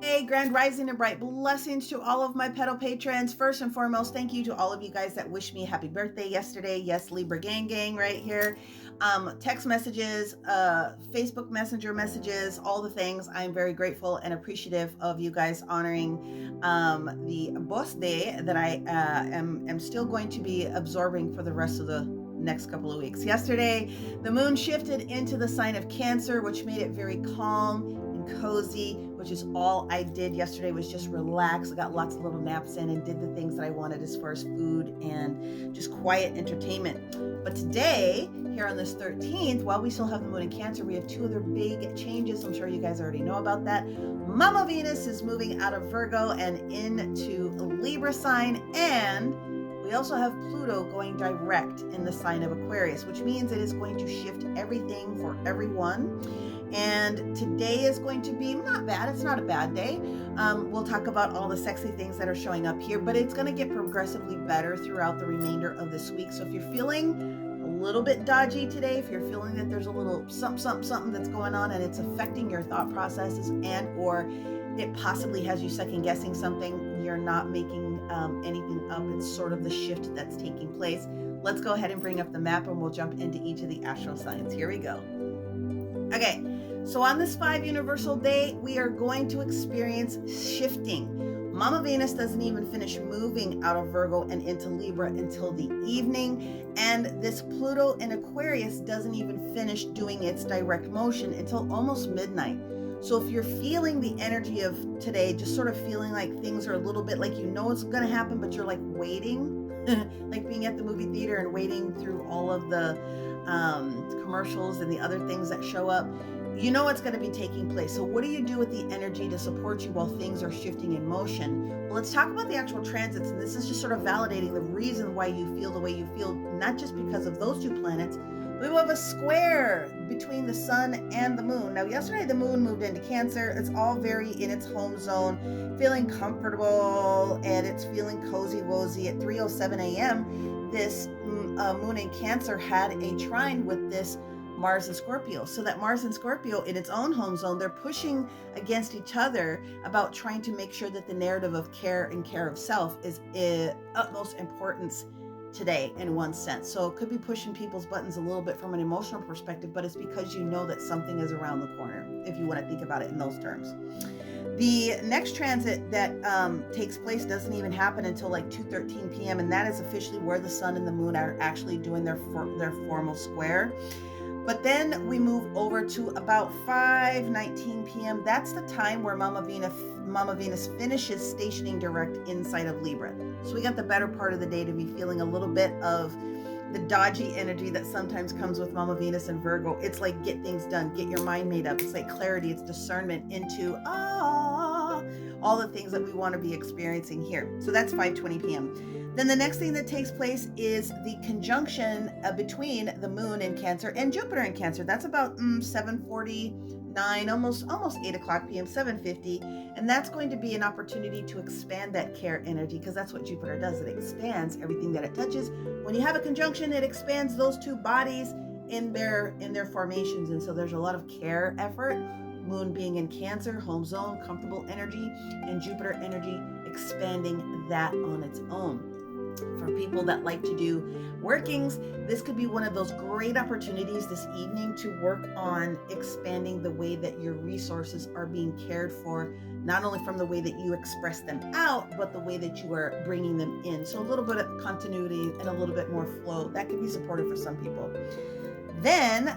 Hey, grand rising and bright blessings to all of my pedal patrons. First and foremost, thank you to all of you guys that wished me happy birthday yesterday. Yes, Libra gang right here. Text messages, Facebook Messenger messages, all the things. I'm very grateful and appreciative of you guys honoring the boss day that I am still going to be absorbing for the rest of the next couple of weeks. Yesterday, the moon shifted into the sign of Cancer, which made it very calm and cozy, which is all I did yesterday, was just relax. I got lots of little naps in and did the things that I wanted as far as food and just quiet entertainment. But today, here on this 13th, while we still have the moon in Cancer, we have two other big changes. I'm sure you guys already know about that. Mama Venus is moving out of Virgo and into Libra sign, and we also have Pluto going direct in the sign of Aquarius, which means it is going to shift everything for everyone. And today is going to be not bad. It's not a bad day. We'll talk about all the sexy things that are showing up here, but it's going to get progressively better throughout the remainder of this week. So if you're feeling a little bit dodgy today, if you're feeling that there's a little something that's going on and it's affecting your thought processes, and or it possibly has you second guessing something, you're not making anything up. It's sort of the shift that's taking place. Let's go ahead and bring up the map and we'll jump into each of the astral signs. Here we go. Okay, so on this 5 universal day, we are going to experience shifting. Mama Venus doesn't even finish moving out of Virgo and into Libra until the evening, and this Pluto in Aquarius doesn't even finish doing its direct motion until almost midnight. So if you're feeling the energy of today, just sort of feeling like things are a little bit like you know it's going to happen, but you're like waiting, like being at the movie theater and waiting through all of the commercials and the other things that show up, you know what's going to be taking place. So what do you do with the energy to support you while things are shifting in motion? Well, let's talk about the actual transits, and this is just sort of validating the reason why you feel the way you feel, not just because of those two planets. We have a square between the sun and the moon. Now, yesterday the moon moved into Cancer. It's all very in its home zone, feeling comfortable, and it's feeling cozy-wozy. At 3:07 a.m., this moon in Cancer had a trine with this Mars and Scorpio. So that Mars and Scorpio in its own home zone, they're pushing against each other about trying to make sure that the narrative of care and care of self is utmost importance today in one sense. So it could be pushing people's buttons a little bit from an emotional perspective, but it's because you know that something is around the corner, if you want to think about it in those terms. The next transit that takes place doesn't even happen until like 2:13 p.m. and that is officially where the sun and the moon are actually doing their formal square. But then we move over to about 5:19 p.m. That's the time where Mama Venus finishes stationing direct inside of Libra. So we got the better part of the day to be feeling a little bit of the dodgy energy that sometimes comes with Mama Venus and Virgo. It's like get things done, get your mind made up. It's like clarity, it's discernment into all the things that we want to be experiencing here. So that's 5:20 p.m. Then the next thing that takes place is the conjunction between the moon in Cancer and Jupiter in Cancer. That's about 7:49, almost 8 o'clock p.m., 7:50. And that's going to be an opportunity to expand that care energy, because that's what Jupiter does. It expands everything that it touches. When you have a conjunction, it expands those two bodies in their formations. And so there's a lot of care effort. Moon being in Cancer, home zone, comfortable energy, and Jupiter energy expanding that on its own. For people that like to do workings, this could be one of those great opportunities this evening to work on expanding the way that your resources are being cared for, not only from the way that you express them out, but the way that you are bringing them in. So a little bit of continuity and a little bit more flow, that could be supportive for some people. Then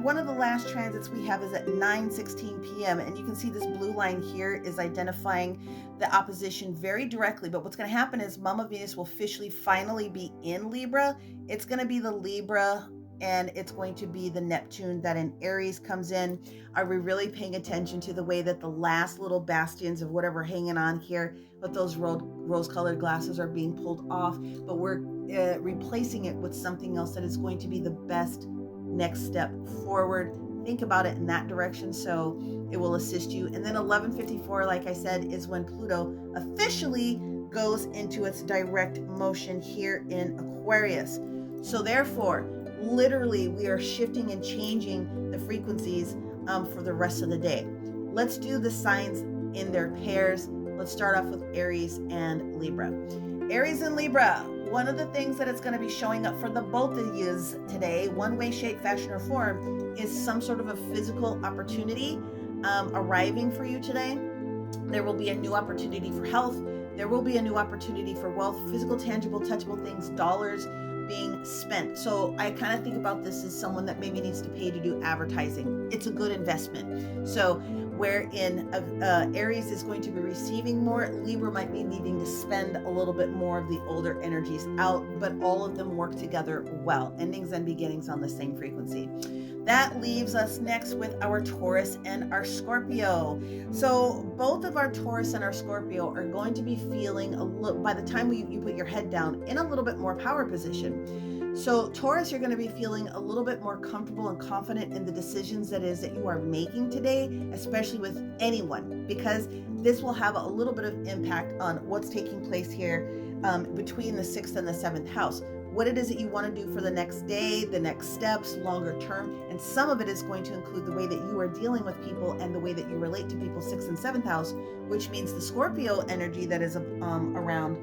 one of the last transits we have is at 9:16 p.m. and you can see this blue line here is identifying the opposition very directly. But what's going to happen is Mama Venus will officially finally be in Libra. It's going to be the Libra and it's going to be the Neptune that in Aries comes in. Are we really paying attention to the way that the last little bastions of whatever hanging on here with those rose-colored glasses are being pulled off, but we're replacing it with something else that is going to be the best next step forward. Think about it in that direction, so it will assist you. And then 11:54, like I said, is when Pluto officially goes into its direct motion here in Aquarius. So therefore, literally, we are shifting and changing the frequencies for the rest of the day. Let's do the signs in their pairs. Let's start off with Aries and Libra. Aries and Libra, one of the things that is going to be showing up for the both of yous today, one way, shape, fashion, or form, is some sort of a physical opportunity arriving for you today. There will be a new opportunity for health. There will be a new opportunity for wealth, physical, tangible, touchable things, dollars being spent. So I kind of think about this as someone that maybe needs to pay to do advertising. It's a good investment. So wherein Aries is going to be receiving more, Libra might be needing to spend a little bit more of the older energies out, but all of them work together well. Endings and beginnings on the same frequency. That leaves us next with our Taurus and our Scorpio. So both of our Taurus and our Scorpio are going to be feeling a little, by the time you put your head down, in a little bit more power position. So Taurus, you're going to be feeling a little bit more comfortable and confident in the decisions that you are making today, especially with anyone, because this will have a little bit of impact on what's taking place here between the 6th and the 7th house. What it is that you want to do for the next day, the next steps, longer term. And some of it is going to include the way that you are dealing with people and the way that you relate to people, 6th and 7th house, which means the Scorpio energy that is around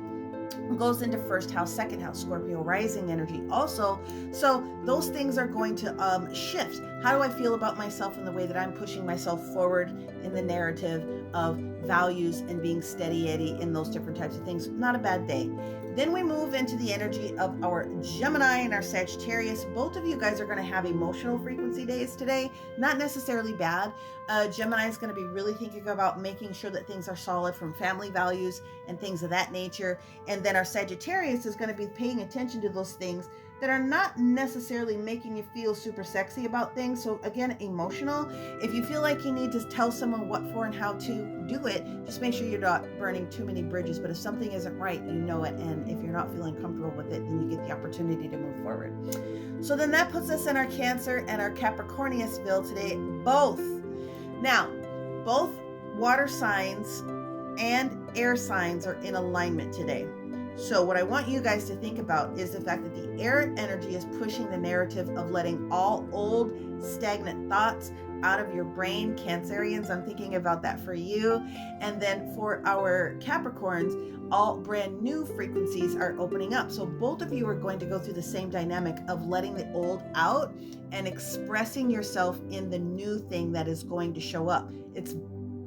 goes into 1st house, 2nd house, Scorpio rising energy also. So those things are going to shift. How do I feel about myself and the way that I'm pushing myself forward in the narrative of values and being steady Eddie in those different types of things? Not a bad day. Then we move into the energy of our Gemini and our Sagittarius. Both of you guys are going to have emotional frequency days today. Not necessarily bad. Gemini is going to be really thinking about making sure that things are solid from family values and things of that nature. And then our Sagittarius is going to be paying attention to those things that are not necessarily making you feel super sexy about things. So again, emotional. If you feel like you need to tell someone what for and how to do it, just make sure you're not burning too many bridges. But if something isn't right, you know it. And if you're not feeling comfortable with it, then you get the opportunity to move forward. So then that puts us in our Cancer and our Capricorniusville today, both. Now, both water signs and air signs are in alignment today. So what I want you guys to think about is the fact that the air energy is pushing the narrative of letting all old stagnant thoughts out of your brain. Cancerians, I'm thinking about that for you. And then for our Capricorns, all brand new frequencies are opening up. So both of you are going to go through the same dynamic of letting the old out and expressing yourself in the new thing that is going to show up. It's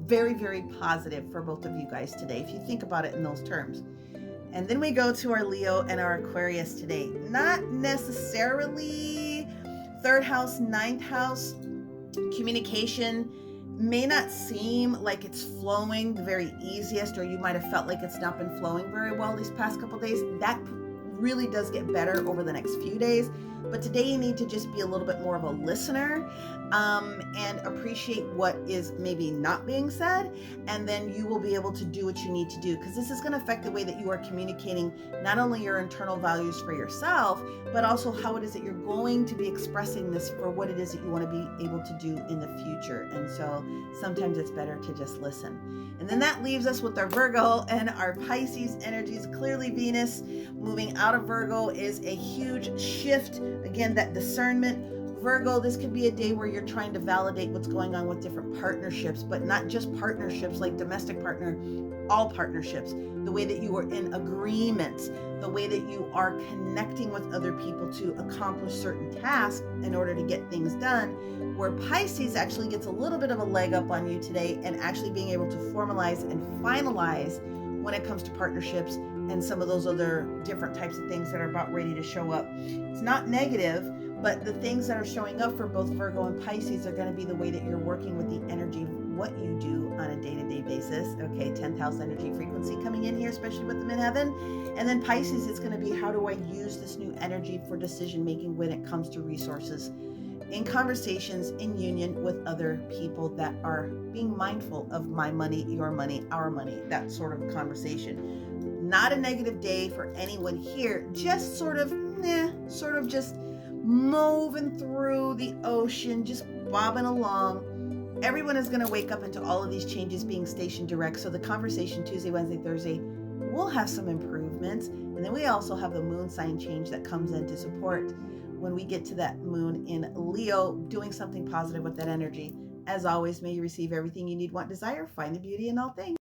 very, very positive for both of you guys today, if you think about it in those terms. And then we go to our Leo and our Aquarius today. Not necessarily 3rd house, 9th house. Communication may not seem like it's flowing the very easiest, or you might have felt like it's not been flowing very well these past couple days. That really does get better over the next few days. But today you need to just be a little bit more of a listener and appreciate what is maybe not being said. And then you will be able to do what you need to do, because this is going to affect the way that you are communicating not only your internal values for yourself, but also how it is that you're going to be expressing this for what it is that you want to be able to do in the future. And so sometimes it's better to just listen. And then that leaves us with our Virgo and our Pisces energies. Clearly Venus moving out of Virgo is a huge shift. Again, that discernment. Virgo, this could be a day where you're trying to validate what's going on with different partnerships, but not just partnerships like domestic partner, all partnerships. The way that you are in agreements, the way that you are connecting with other people to accomplish certain tasks in order to get things done, where Pisces actually gets a little bit of a leg up on you today and actually being able to formalize and finalize when it comes to partnerships and some of those other different types of things that are about ready to show up. It's not negative, but the things that are showing up for both Virgo and Pisces are going to be the way that you're working with the energy of what you do on a day-to-day basis. Okay, 10th house energy frequency coming in here, especially with them in heaven. And then Pisces, it's going to be, how do I use this new energy for decision making when it comes to resources, in conversations, in union with other people that are being mindful of my money, your money, our money, that sort of conversation. Not a negative day for anyone here, just sort of just moving through the ocean, just bobbing along. Everyone is going to wake up into all of these changes being station direct. So the conversation Tuesday, Wednesday, Thursday, we'll have some improvements. And then we also have the moon sign change that comes in to support when we get to that moon in Leo, doing something positive with that energy. As always, may you receive everything you need, want, desire, find the beauty in all things.